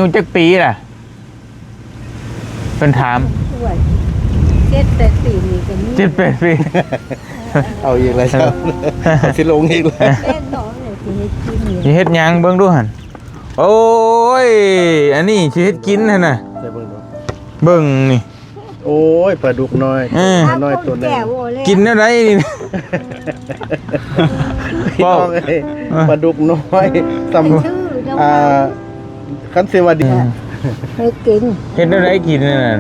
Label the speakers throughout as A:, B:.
A: อายุจักปีล่ะเป็นถาม
B: 7-8 ปีนี่ก็มี
A: 7-8 ปี
C: เอาอีกแล้วครับสิลงอีกแล้ว
B: เล่นน้องเนี่ยสิเฮ็ดกินนี่
A: สิเฮ็ดหยังเบิ่งดูหั่นโอ้ยอันนี้สิเฮ็ดกินหั่นน่ะ
C: ได้เบิ่งดู
A: เบิ่งนี่
C: โอ้ยปลาดุกน้อยน้อยตัวนึง
B: แก่โว้เลย
A: กินอะไรนี่
C: พี่น้องเอ้ยปลาดุกน้อยสำ
B: ชื่อจัง
C: อ่าคันสิว่าดี
B: ให้กิน
A: เฮ็ดอะไรกินนั่นน่ะ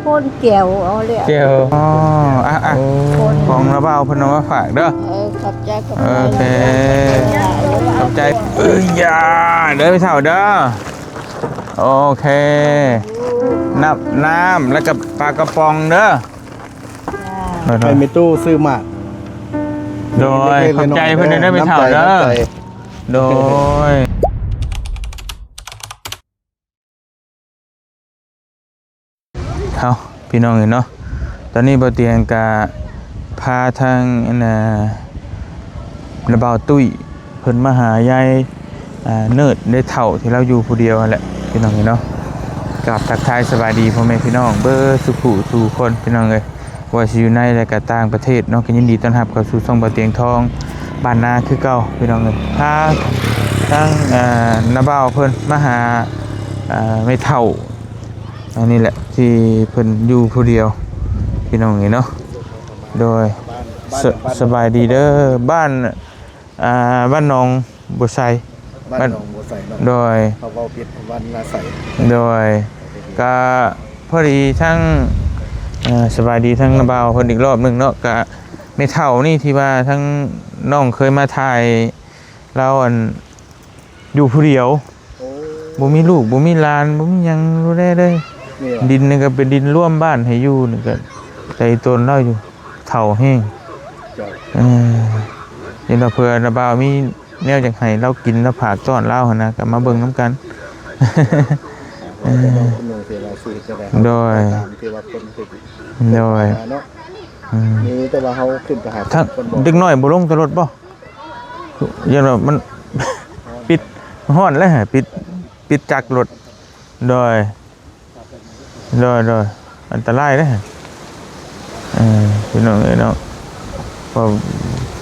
B: พ่นแก้วเอาเลย
A: เจียวอ๋ออ่ะของระเบ้าเพิ่นเอามาฝากเด้อ
B: ขอบใจกับ
A: โอเคขอบใจอย่าเด้อพี่เฒ่าเด้อโอเคน้ำแล้วก็ปลากระป๋องเด้อ
C: ให้มีตู้ซื้อหมาก
A: โดยขอบใจเพิ่นเด้อพี่เฒ่าเด้อโดยเอาพี่น้องเนาะตอนนี้บ่เตียงกะพาทางระเบาตุ้ยเพิ่นมาหายายเนิร์ดได้เฒ่าที่เราอยู่ผู้เดียวนั่นแหละพี่น้องเนาะกับทักทายสบายดีพ่อแม่พี่น้องเบอร์สุขุสู่คนพี่น้องเอ้ยว่าสิอยู่ในและก็ต่างประเทศเนาะก็ยินดีต้อนรับเข้าสู่ช่องบ่เตียงทองบ้านนาคือเก่าพี่น้องเอ้ยพาทางระเบาเพิ่นมาหาไม่เฒ่าอันนี้แหละที่เพิ่นอยู่ผู้เดียวพี่น้องเนาะโดยสบายดีเด้อบ้านบ้านหนองบัวไซ
C: บ้านหนองบัวใสเนาะ
A: โดย
C: เขาเว้าผิดวันนาใส
A: โดยก็พอดีทั้งสบายดีทั้งระเบาเพิ่นอีกรอบหนึงเนาะก็ไม่เท่านี่ที่ว่าทั้งน้องเคยมาถ่ายเราอยู่ผู้เดียว
C: โอ้
A: บ่มีลูกบ่มีหลานบ่มีหยังรู้ได้เลย
C: นี่
A: ดินนี่ก็เป็นดินร่วมบ้านให้อยู่นี่ก็ใจตนเราอยู่เฒ่าแห้ง
C: จอย
A: เดี๋ยวเราเผื่อระบาวมีแนวจังไห้เรากินแล้วผากต้อนเล่าหั่นนะก็มาเบิ่งน้ำกัน
C: คุณลุงเสียราศีจะได้
A: โดย
C: ตามที่ว่าคนคือ
A: โดย
C: เนาะนี่แต่ว่าเขาขึ้นไปหา
A: ทั้ง
C: คนบอก
A: เด็กน้อยบ่ลงตลอดบ่อย่างว่ามัน ปิดฮ้อนแล้วฮะปิดจักรรถโดยอันตรายเด้อฮะพี่น้องเอ้ยเนาะ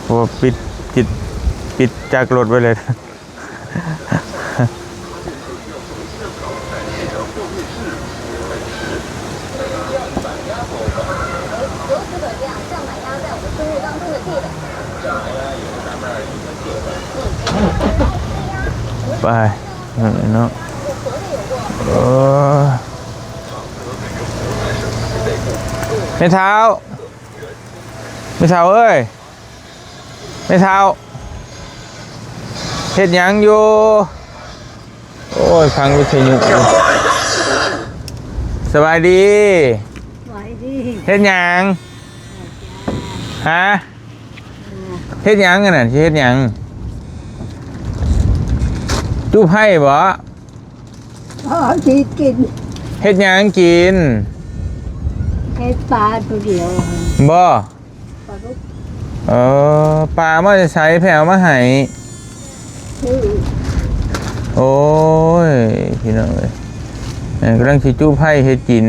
A: พอปิดจักรรถไว้เลย ไปเนาะไม่เท้าเอ้ยไม่เท้าเฮ็ดหยังอยู่โอ้ยฟังวิทยุสบายดี
B: ไว้ดิ
A: เฮ็ดหยังฮะเฮ็ดหยังกันน่ะสิเฮ็ดหยังจู้ไผ่บ่
B: สิกิน
A: เฮ็ดหยังกิน
B: เฮ็ดปลาตัวเดียว
A: บ่
B: ปลาลูก
A: ปลามาจะใช้แผ่วมาให้
B: ชื่อ
A: โอ้ยพี่น้องเอ้ยกำลังสิจู้ไผ่เฮ็ดกิน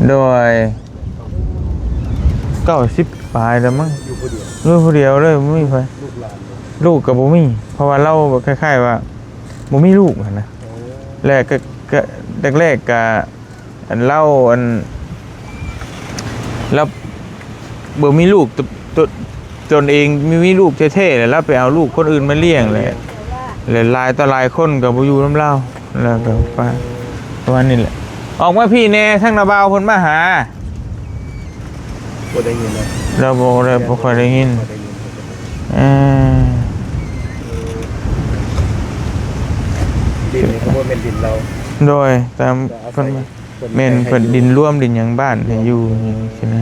A: โดย90ปลายแล้วมั้ง
C: อยู่คนเดียว
A: ลูกผู้เดียวเลยบ่มีไผ
C: ลูกหลาน
A: ลูกกับบ่มีเพราะว่าเราคล้ายๆว่าบ่มีลูกหั่นนะแรกก็แรกๆก็อันเล่าอันแล้วบ่มีลูกจนเองมีลูกแท้ๆแล้วไปเอาลูกคนอื่นมาเลี้ยงเลยหลายต่อหลายคนก็บ่อยู่นำเราแล้วก็ไปประมาณนี้แหละออกมาพี่แน่ทั้งนาบาวเพิ่นมาหา
C: บ่ได้ยินเลย
A: เราบ่ค่อยได้ยิน
C: บ่ได้ยิน ดินนี่เขาบ่แม่นดินเรา
A: โดยตามเพิ่นแม่นเพิ่นดินร่วมดินหยังบ้านให้อยู่อย่างนี้ใช่ไหม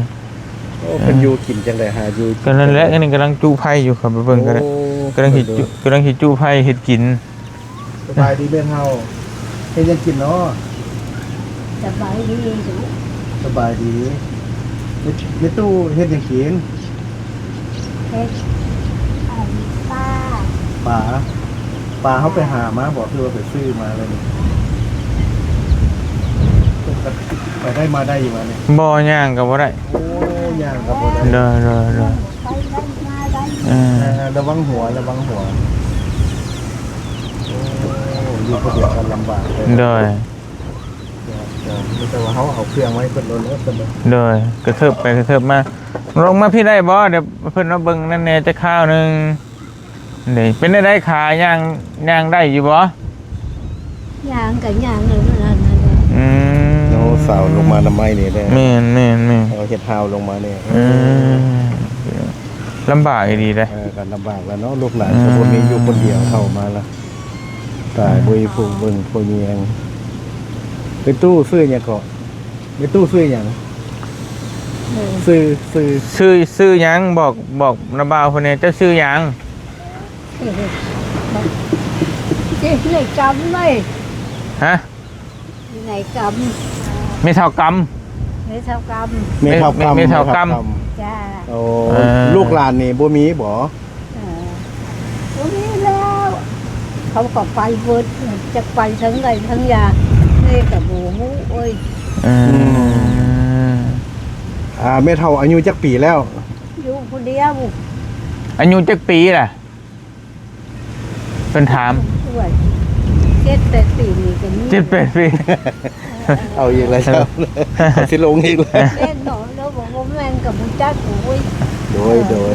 C: โอ้เพิ่นอยู่กินจังได๋หาอยู่
A: ก็นั่นแหละอันนี้กำลังจู้ไผ่อยู่ครับไปเบิ่งก็ได้
C: โอ้
A: กำลังสิจู้ไผ่เฮ็ดกิน
C: สบายดีแม่นเฮาเฮ็ดหยังกินเนาะ
B: สบายดีดู
C: สบายดีในตู้เฮ็ดหยังกิน
B: เฮ็ดปลา
C: ป ปลาเขาไปหามาบอกคือว่าไปซื้อมาเลยนี่ไปได้มาได้อยู่มาเนี่ย
A: บ่ย่างก็บ่ได้
C: โอ้ย่างกับบ่ได้
A: เด้อ
B: ไปได้มาได้
A: ๆ
C: ระวังหัวโอ้อยู่คนเดียวกันลำบากเลย
A: เด้อ
C: แต่ว่าเขาเอาเครื่องไว้เพิ่นโดนเอิ้นเพิ่นเลย
A: เด้อกระเทิบไปกระเทิบมาลงมาพี่ได้บ่เดี๋ยวเพิ่นมาเบิ่งนั่นแหน่จะข้าวหนึงนี่เป็นได้ขาย่างได้อยู่บ่
B: ย่างกับย่างเลยนั่นนั่นเลย
A: อืม
C: เราสาวลงมาทำไมนี่ได้
A: แม่น
C: เอาเห็ดหาวลงมาเนี่ย
A: ลำบากดีเลย
C: กันลำบากแล้วเนาะลูกหลานก็บ่มีอยู่คนเดียวเข้ามาแล้วตายบุยผู้เบิ่งผู้เมียงไปตู้ซื้อหยังก็ไปตู้ซื้อหยังซื้อ
A: ซื้อหยังบอกระบาวคนนี้เจ้าซื้อหยัง
B: เจ๊ไหนกำเลย
A: ฮะ
B: ไหนก
A: ไม่เท่าก
B: ำไหนเท่าก
C: เมเท่ากรรม
A: เมเท่ากรรม
B: ำจ้า
C: โอ้ลูกหลานนี่บ่มีบ่
B: วันนี้แล้วเขาก็ไปเวิร์ดจะไปทั้งใดทั้งยานี่กับหมูโอ้ย
C: แม่เฒ่าอายุจักปีแล้ว
B: อยู่คนเดียว
A: อายุจักปีล่ะเป็นถาม
B: ด้วย7-8 ปีนี่ก็มี
A: 7-8 ปี
C: เอาอีกแล้วครับเอาสิลงอีกแล้ว
B: แม่หนอนแล้วบอกว่าแม่กับบุญจักโอ้ย
C: โดย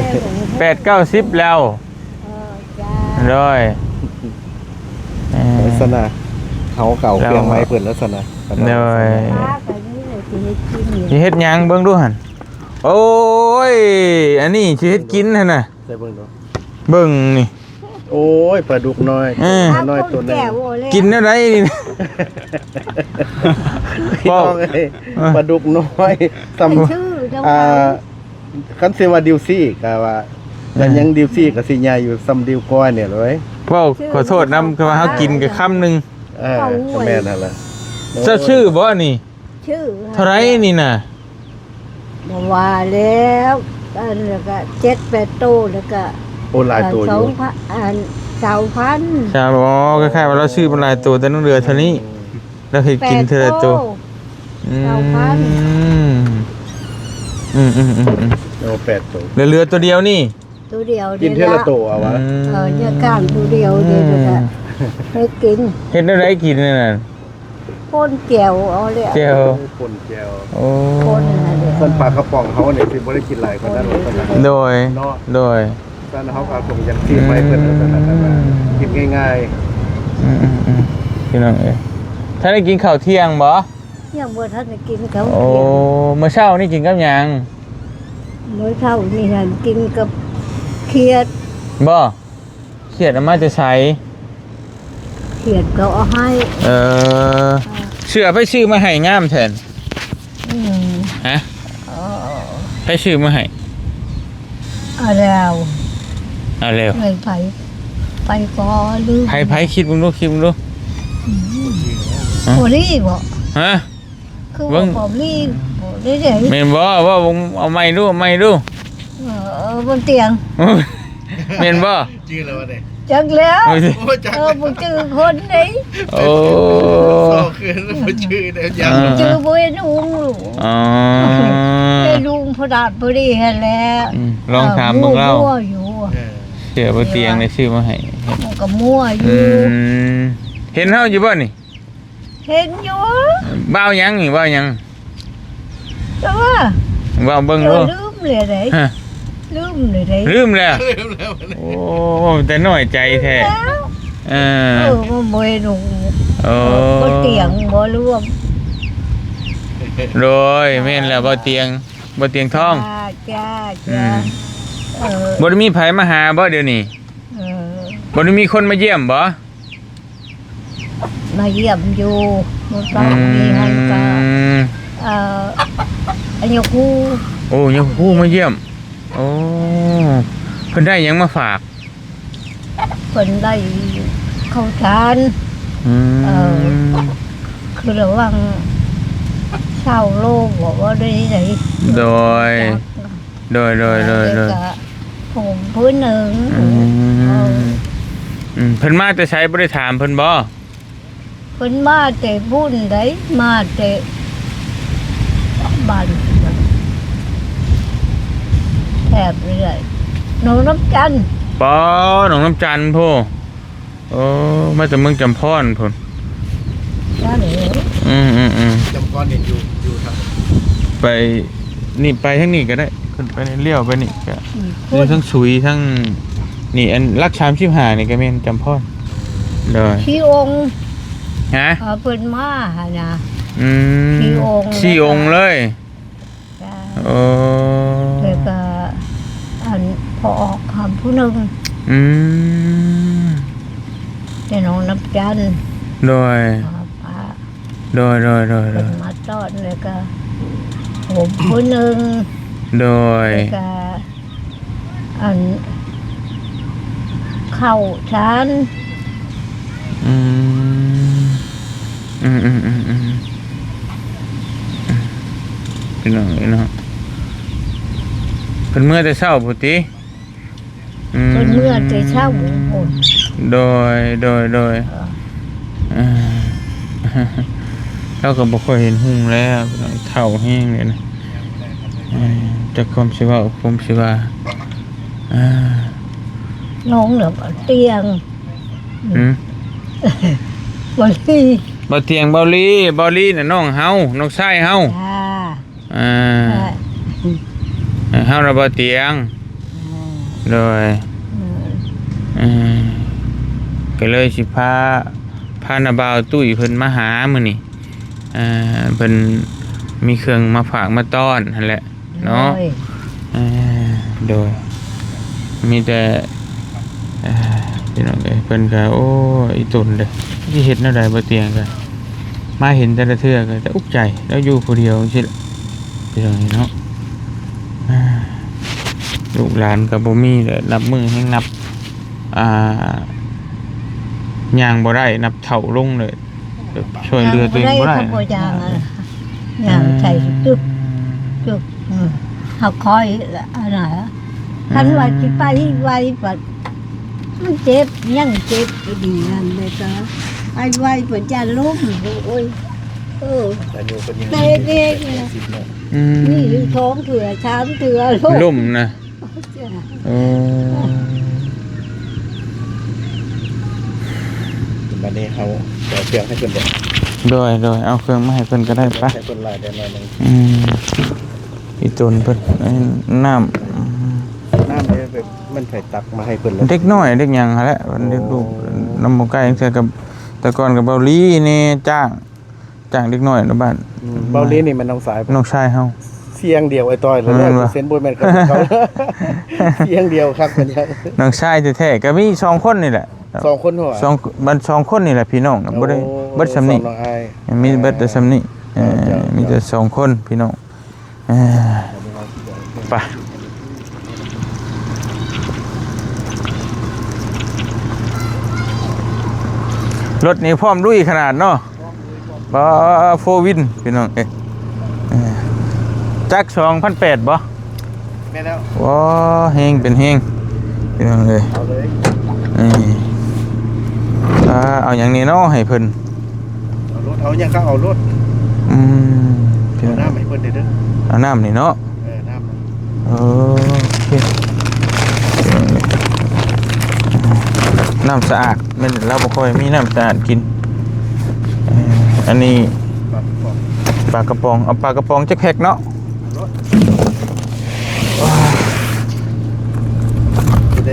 A: 8-90แล้ว
B: จ้า
A: เลย
C: ลักษณะเขาเก่าเครื่องไม้เพิ่นลักษณะ
A: เลย
B: ป้ากับนี่เลยที่ให้กิน
A: สิเฮ็ดหยังเบิ่งดูหั่นโอ้ยอันนี้สิเฮ็ดกินหั่นน่ะ
C: ใส่เบิ่งดู
A: เบิ่งนี่
C: โอ้ยปลาดุกน้อยน้อยตัวนึง
A: กินแนวใดนี่
C: พี่น้องเอ้ยปลาดุกน้อยซ้ำ
B: ชื่อเจ้า
C: คันสิว่าดิวซี่ก็ว่าแต่ยังดิวซี่ก็สิใหญ่อยู่ซ้ำดิวก้อยเนี่ยเลย
A: เว้าขอโทษนำคือว่าเฮากินกับคำนึง
C: ก็แม่นั่นแหละ
A: เจ้าชื่อบ่นี่
B: ชื่อ
A: เท่าไรนี่น่ะ
B: ว่าแล้วแล้วก็7-8โตแล้วก็
C: โอ้หลายตัวอยู่
B: 2,000
A: ใช่บ่คล้ายๆว่าเราชื่อเป็นหลายตัวแต่น้องเรือเท่านี้แล้วเฮ็ดกินเท่าละตัวอืม
C: โอ้8ตัว
A: เรือตัวเดียวนี่
B: ตัวเดียว
C: กินเท่าละตัวเอาวะ
B: เนี่ยก้างตัวเดียวเดียวก็ให้กิน
A: เฮ็ดได้ไรกินนี่น่ะ
B: พ่นแก้วเอาเลย
A: เจียว
C: ป่นแก้ว
A: โอ้
B: พ่นนั่นเลย
C: คนปลากระป๋องเขาเนี่ยสิบ่ได้กินหลายคนนั้นเลย
A: โดย
C: เนาะ
A: โดย
C: ตอนเขาก็คงยังที่ไปเพิ่นนั่นน่ะกินง่าย
A: พี่น้องเอ้ยถ้าได้กินข้าวเที่ยงบ่
B: ยังบ่ทันได้กินเขา
A: โอ้เมื่อเช้านี่กินกับหยัง
B: มื้อเช้านี่หันกินกับเขียด
A: บ่เขียดเอามาจะใช้
B: เขียดเขาเอาให้
A: เชื่อไปชื่อมาให้งามแทน
B: อืม
A: ฮะไปชื่อมาให้
B: เอาแล้ว
A: เอาเร็ว
B: เงินไปก่อลืม
A: ไผคิดมึงดูคิดมึงดู
B: บ่รีบ่
A: ฮะ
B: คือ
A: เบิ่
B: ว่าง บ่รีบ่ได้เด้
A: แม่นบ่ว่าผมเอาไม้ดูเอาไม้ดู
B: บนเตียง
A: แม่นบ่
C: ๆชื่ออะไรวะเนี่ย
B: จักแล้ว
A: โอ้ย
C: โอ้จัก
B: บ่จื้อคนนี้
A: โอ้
C: โซ่คือบ่ชื่อเด้อยัง
B: จื้อบ่เห็นอุ้งลูก
A: อ๋อ
B: ไปลุงพอดาดพอดีเห็นแล้ว
A: ลองถามมึงเล่า
B: มั่วอยู่
A: เชื่อบนเตียงได้ชื่อมาให้
B: มันก็มั่วอยู่
A: เห็นเฮาอยู่บ่นี่
B: เห็นอยู่
A: บ้าวหยังนี่บ้าวหยัง
B: แต่ว่า
A: บ้าวเบิ่ง
B: เจ
A: ดู
B: อลืมเลยเด้
A: ฮะ
B: ลืมเลยเด้
A: ลืมแล้วโอ้แต่น้อยใจแท้
B: แล้ว
A: เออ
B: มันบ่เห็นอุ้ง
A: โอ้
B: บ่เตียงบ่รวม
A: โดยแม่นแล้วบ่เตียงทอง
B: จ้า
A: อืม
B: เออ
A: บ่ได้มีไผมาหาบ่เดี๋ยวนี้
B: เออ
A: บ่ได้มีคนมาเยี่ยมบ่
B: มาเยี่ยมอยู่มันต้องมีให้ก็อันนี้ครู
A: โอ้ยังผู้มาเยี่ยมโอ้เพิ่นได้หยังมาฝาก
B: เพิ่นได้เข้าทาน คือระวังเช่าโลกบอกว่าได้ไหน
A: โดยผม
B: ผมพื้นหนึ่ง
A: เพิ่นมาแต่ใช้บ่ได้ถามเพิ่นบ่
B: เพิ่นมาแต่บุญได้มาแต่บ้านแทบเรื่อยหนูน้ำจันทร์
A: ปอหนองน้ำจันทน์พ่อโอ้มาจากเมืองจำพรพุ่น
B: นั่นเอง
C: จำก้อนเนี่ยอยู่ทาง
A: ไปนี่ไปทั้งนี้ก็ได้ขึ้นไปเลี้ยวไปนี่ก็
B: ค
A: นี่
B: น
A: ทั้งสุยทั้งนี่อันรัก35นี่ก็แม่นจำพรโดย
B: ที่องค์
A: ฮะ
B: เพิ่นมาหานะ
A: อืม
B: สี่องค์
A: สี่องค์เลยโอ้
B: แล้วก็อันพอออกคำผู้หนึ่ง
A: อืม
B: แต่น้องน้ำจันทร์
A: โดย
B: ป้า
A: โดย
B: เป็นมาต้อนแล้วก็ผมผู้หนึ่ง
A: โดย
B: แล้วก็อันเข้าชั้น
A: อืมพี่น้องพี่น้องเป็นเมื่อแต่เช้าพุติ
B: จนเมื่อแต่เช้าหมูหมด
A: โดยเราก็บ่ค่อยเห็นหุ่งแล้วพี่น้องเฒ่าแห้งเลยนะจากความสิว่าผมสิว่า
B: น้องเหนือเตียง
A: อืม
B: วันที่
A: บ่เตียงเบาลีน่ะน้องเฮาน้องชายเฮา
B: อ่า
A: อ่าเฮาน่ะบ่เตียงโดยก็เลยสิพานาบ่าวตุ้ยเพิ่นมาหามื้อนี้เพิ่นมีเครื่องมาฝากมาต้อนนั่นแหละเนาะโดยมีแต่พี่น้องเอ้ยเพิ่นก็โอ้อีตุนเด้สิเฮ็ดแนวใดบ่เตียงก็มาเห็นแต่ละเทื่อก็จะอุกใจแล้วอยู่ผู้เดียวจังซี่พี่น้องเนาะลูกหลานก็บ่มีเลยนับมือแฮงนับย่างบ่ได้นับเท่าลงเลยช่วยเรือตัวเองบ่ได้
B: ขบยางอย่างใส่จุดเขาคอยอะไรคันว่าจะไปไวปัดมันเจ็บยังเจ็บดีนั่นเลยก็ไปไวปัดจะล้มโอ้ย
C: แต่อยู่คนยัง
B: เด็กนี่อยู่ท้องเถื่อช้ำเถื่อลูก
A: ล่มนะ
C: บัดนี้เขาเอาเครื่องให้เพิ่นเด้
A: โดยเอาเครื่องมาให้เพิ่นก็ได้ปะ
C: ให้เพิ่นไล่ได้หน่อยนึง
A: อีตุนเพิ่นน้
C: น้ำเนี่ยแบบมันไผตักมาให้เพิ่นแล้ว
A: ำเด็กน้อยเด็กหยังหั่นแหละมันเด็กลูกน้ำบ่ใกล้จังซี่กับแต่ก่อนกับเบาลีนี่จ้างเด็กน้อยในบ้าน
C: เบาลีนี่มันน้องสาย
A: น้องชายเฮา
C: เสียงเดียวไอ้ต้อยแล้วเส้นบ่แม่นกับเขาเสียงเดียวครับเพิ่นยัง
A: น้องชายแท้ๆก็มี2คนนี่แหละ
C: 2คนหัว
A: 2คนนี่แหละพี่น้องบ่ได้เบิดซำนี้
C: น้องอาย
A: มีเบิดแต่ซำนี้มีแต่2คนพี่น้องไปรถนี่พร้อมลุยขนาดเนาะบ่โฟวินพี่น้องจัก 2,800 บ่
C: แม่แล้ว
A: ว้าเฮงเป็นเฮงพี่น้องเอ้ย
C: เอาเลย
A: เอาอย่างนี้เนาะให้เพิ่น
C: เอารถเอายังก็เอารถ
A: พี่
C: เอา
A: น้อง
C: น้ำให้เพิ่นเด้อ
A: เอาน้ำนี่เนาะ
C: น้ำ
A: โอเคน้ำสะอาดแม่นเราบ่ค่อยมีน้ำสะอาดกินอันนี้ปลากระป๋องเอาปลากระป๋องจักแพ็คเนาะ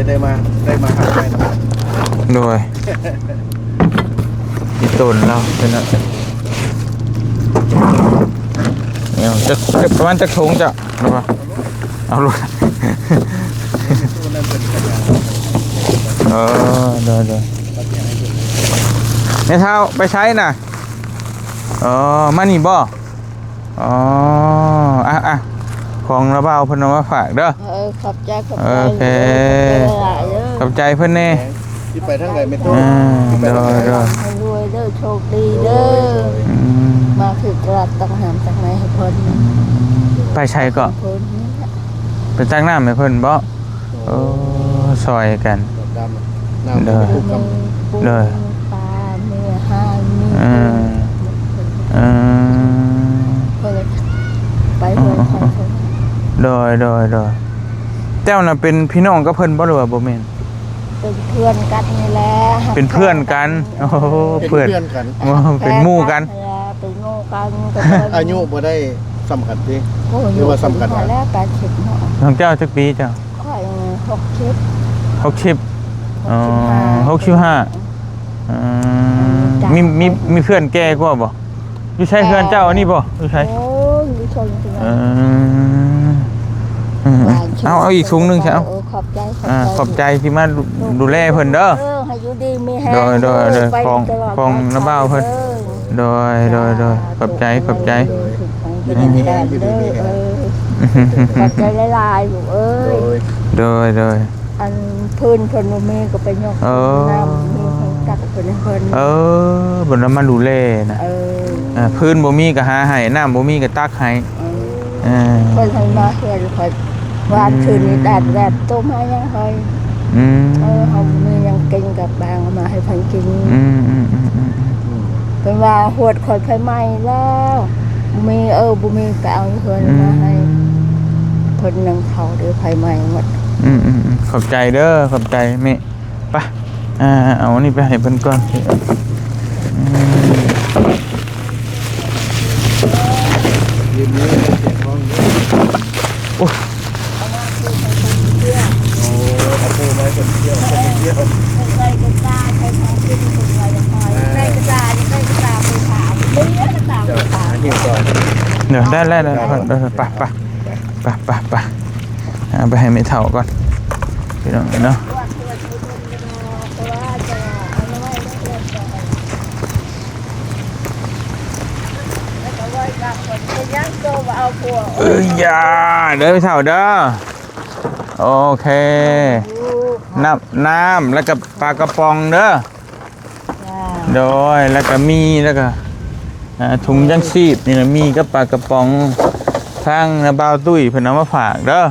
C: ได้มาหาไปนะ
A: โดยอีต้นเราเป็นอะเนี่ยจะประมาณจักถุงจ้ะรู้ป่ะเอาลูกเดี๋ยวเนี่ยเท้าไปใช้น่ะมานี่บ่ของระเบ้าเพิ่นเอามาฝากเด้อ
B: ขอบใจ
A: โอเคขอบใจเพิ่นแน่
C: ที่ไปทางไหนไม่ต้อง
A: เด้อ
B: รวยเด้อโชคดีเด้อมาถึงตลาดตังหามตังไหนให้เพิ่น
A: ไปใช้ก็
B: เพิ่น
A: ไปตั้งน้ำให้เพิ่นบ่ซอยกัน
C: ดำ น้ำ
A: เด้อ
C: ทุกกำ
B: ปู
A: เลย
B: ปลาเนื้อห้ามี
A: อืมอืม
B: เปิดไปเปิดทางชน
A: โดยเจ้าน่ะเป็นพี่น้องกับเพิ่นบ่หรือว่าบ่แม่น
B: เป็นเพื่อนกันนี่แหละ
A: เป็นเพื่อนกันโอ้โห
C: เป็น
A: เพื่อน
C: เพื่อนกัน
A: โอ้เป็นหมู่กัน
B: เป็นหมู่กันก็เพิ่น
C: อายุบ่ได้สำคัญติ
B: โอ้ย
C: หรือว่าสำคัญ
B: มาแล้ว80เนาะ
A: น้องเจ้าจักปีเจ้า
B: ค่อย60
A: 60อ๋อ65อืมมีเพื่อนแก่กว่าบ่อยู่ใช่เพื่อนเจ้าอันนี้บ่อยู่ใช่
B: โอ้ยมีชนจัง
A: เอาอีกถุงหนึงใช่เอา
B: ขอบใจ
A: ขอบใจที่มาดูแลเพิ่นเด้อ
B: ให้อยู่ดีมีแฮง
A: โดย
B: ไป
A: ของ
B: ตลด
A: ของน้าบ่าวเพิ่น โดยขอบใจ
C: อยู่ดีมีแฮงอยู่ดีมีแฮง
B: ขอบใจหลายๆลูกเอ้ย
C: โดย
A: โดย
B: อันพื้นเพิ่นบ่มีก็ไปยก
A: เออ
B: น้ำมีเพิ่นตักเพิ่นให้เพิ่น
A: เพิ่นมาดูแลนะ พื้นบ่มีก็หาให้น้ำบ่มีก็ตักให้
B: เพิ่นให้มาเฮ็ดค่อยวานคืนนี้แดดแบบต้มให้ยังค่อย
A: อืม
B: เฮามียังกินกับบางเอามาให้เพิ่นกิน
A: อืม
B: เพิ่นว่าหวดข่อยไฟไหม้แล้วมีบ่มีไปเอาเพิ่นมาให้เพิ่นนั่งเผาเด้อไฟไหม้หมด
A: ขอบใจเด้อขอบใจแม่ไปเอาอันนี้ไปให้เพิ่นก่อน
C: ยืนนี้เสียงห้องนี้โอ้เอาปูไม้คนเที่ยวคนเที่ยว
B: ใส่กระจาใส่ของกินคนไว้จะคอยใส่กระจาไปถามเด้อกระจา
C: เจ้า
B: ไปถาม
C: หาหิ้วก่อน
A: เดี๋ยวได้ไปไปให้ไม่เท่าก่อนพี่น้องเนาะ
B: ว่าตัวเพราะว่าจะเอาไว้เพื่อนต่อแล้วก็ไว้กับคนจะยักโตมาเอาผัว
A: อย่าเด้อไม่เท่าเด้อโอเคน้ำแล้วก็ปลากระป๋องเด้อโดยแล้วก็มีแล้วก็ถุงยังชีพนี่นะมีกับปลากระป๋องทางนาบ่าวตุ้ยเพิ่นเอามาฝากเด้อ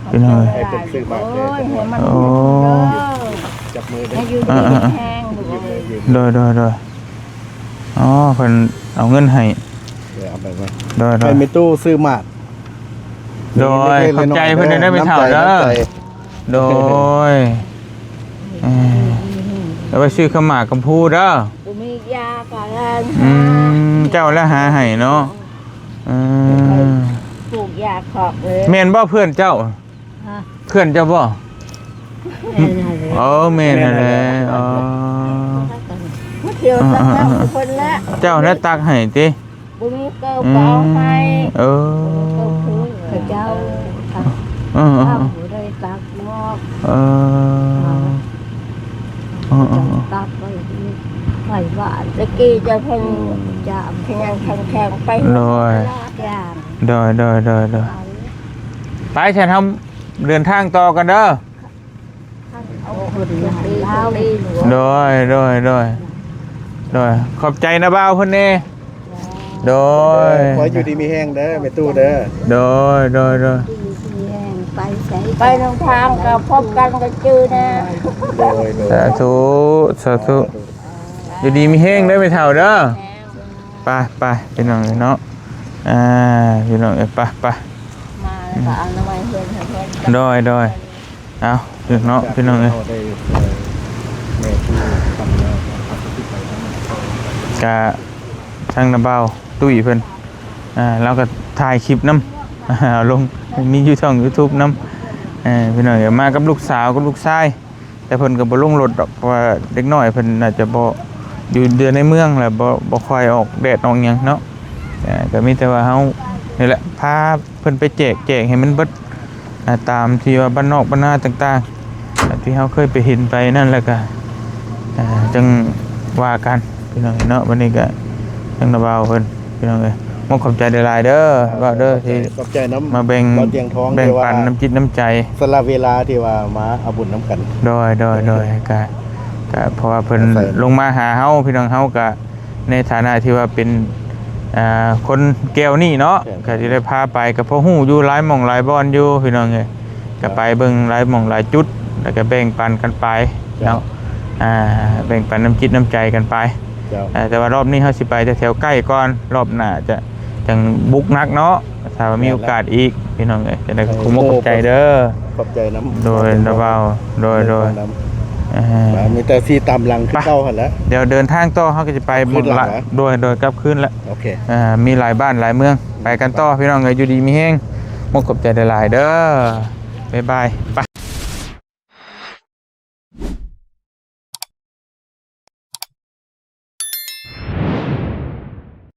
A: เป็นไง
C: ให้เป็นซื้อมาเลย
A: โอ้
C: จับมือเด้
B: ให้
C: อ
B: อยู่ดีแห้งดู
A: โดยอ๋อเพิ่นเอาเงินให้
C: เดี๋ยวเอาไปไว้
A: โดย
C: ไปมีตู้ซื้อหมาก
A: โดยขอบใจเพิ่นได้ไม่เท่าเด้อโดยแล้วไปซื้อข้าวหมากกัมพูเด้อ
B: กูมียาก่อนแล้ว
A: เจ้าแล้วหาให้เนาะ
B: ปลูกยาขอบเลย
A: แม่นบ่เพื่อนเจ้า เพื่อนเจ้าบ่แม่นนั่นแหละอ๋อ
B: เที่ยวสักแล้วคนละ
A: เจ้าน่ะตักให้ติ
B: บุมีเกิลเปล่าให้
A: เออ
B: เกิลคือเจ้า
A: เออ
B: ข้าวหมูได้ตักนอก
A: เออ
B: ตักไว้ไหวหวานตะกี้จะเพิ่งจะพยังแข็งไปอย่าง
A: โดยไปฉันทำเดินทางต่อกันเด้อ
B: เอาคนดีเล่าดี
A: โดยขอบใจนะบ่าวเพิ่นแน่โดย
C: ขออยู่ดีมีแห้งเด้อไปตู้เด้อ
A: โดย
B: ไปใส่ไปทางกับพบกันก็จื้อนะ
C: โดย
A: สาธุอยู่ดีมีแห้งได้ไปเท่าเด้อไปพี่น้องเนาะพี่น้องไป
B: มาแล้วก็เอาน้ำมันเพื่อน
A: โดยเอาพี่น้องพี่น้อง
C: ได้แม่ที่ทำแล้วที่ไปทั้งหมด
A: กะช่างน้ำเบาตุ้ยเพิ่นแล้วก็ถ่ายคลิปน้ำลงมีอยู่ช่อง YouTube น้ำพี่น้องมากับลูกสาวกับลูกชายแต่เพิ่นก็บ่ลงรถดอกเพราะว่าเด็กน้อยเพิ่นน่าจะบ่อยู่เดือนในเมืองแหละบ่ค่อยออกแดดออกหยังเนาะก็มีแต่ว่าเฮานี่แหละพาเพิ่นไปแจกให้มันเบิดตามที่ว่าบ้านนอกบ้านนาต่างๆที่เฮาเคยไปเห็นไปนั่นแหละก็จังว่ากันพี่น้องเนาะวันนี้ก็จังระบาวเพิ่นพี่น้องเอ้ยขอบใจหลายๆเด้อว่าเด้อที่
C: ขอบใจน้ำ
A: มาแบ่ง
C: เราเตียงท้อง
A: แบ่ง
C: ที่ว่า
A: ปันน้ำจิตน้ำใจ
C: สละเวลาที่ว่ามาเอาบุญน้ำกัน
A: โดยก็เพราะว่าเพิ่น
C: ใส่
A: ลงมาหาเฮาพี่น้องเฮาก็ในฐานะที่ว่าเป็นคนแก้วนี่เนาะก็สิได้พาไปก็เพราะฮู้อยู่หลายหม่องหลายบ่อนอยู่พี่น้องเอ้ยก็ไปเบิ่งหลายหม่องหลายจุด แล้วก็แบ่งปันกันไป
C: เจ้า
A: เนาะแบ่งปันน้ำจิตน้ำใจกันไป
C: เจ้า
A: แต่ว่ารอบนี้เฮาสิไปแถวๆใกล้ก่อนรอบหน้าจะจังบุกนักเนาะถ้าว่ามีโอกาสอีกพี่น้องเอ้ยจะได้ขอบคุณขอบใจเด้อ
C: ขอบใจน้ำ
A: โดยระเบาโดย
C: มีแต่ซีตามหลังคือเก้าหันแล้ว
A: เดี๋ยวเดินทางต่อเขาก็จะไปหมดละ
C: ขึ้นหลังเหรอ
A: โดยกลับขึ้นละ
C: โอเค
A: มีหลายบ้านหลายเมืองไปกันต่อพี่น้องเอ้ยอยู่ดีมีแห้งมกขอบใจหลายๆเด้อบ๊ายบายไป